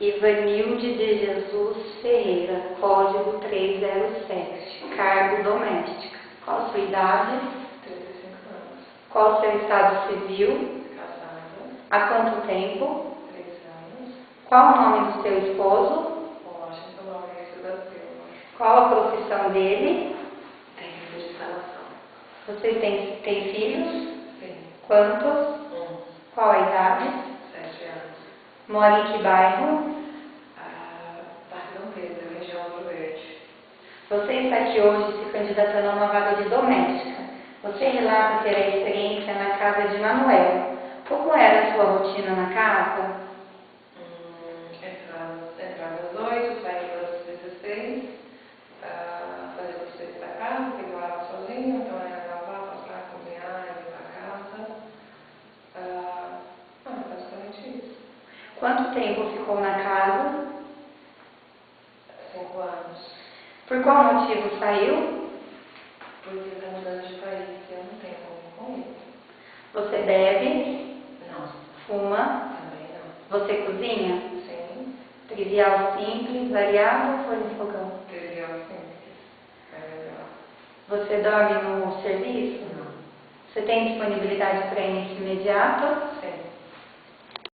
Ivanilde de Jesus Ferreira, código 307, cargo doméstica. Qual a sua idade? 35 anos. Qual o seu estado civil? Casada. Há quanto tempo? 3 anos. Qual o nome do seu esposo? Washington Maurício da Silva. Qual a profissão dele? Técnico de instalação. Você tem filhos? Sim. Quantos? 1. Qual a idade? 7 anos. Mora em que bairro? Parque Dom Pedro, região Ouro Verde. Você está aqui hoje se candidatando a uma vaga de doméstica. Você relata ter a experiência na casa de Manuel. Como era a sua rotina na casa? Entrava às 8, saía às 16, fazia o serviço da casa, porque eu morava sozinha, então era lavar, passar, cozinhar, limpar a casa. Basicamente isso. Quanto tempo ficou na casa? 5 anos. Por qual motivo saiu? Porque está mudando de país e eu não tenho como ir com isso. Você bebe? Não, Fuma? também não. Você cozinha? Sim, Trivial, simples, variado ou forno de fogão? trivial simples. É melhor. Você dorme no serviço? Não. Você tem disponibilidade para início imediato?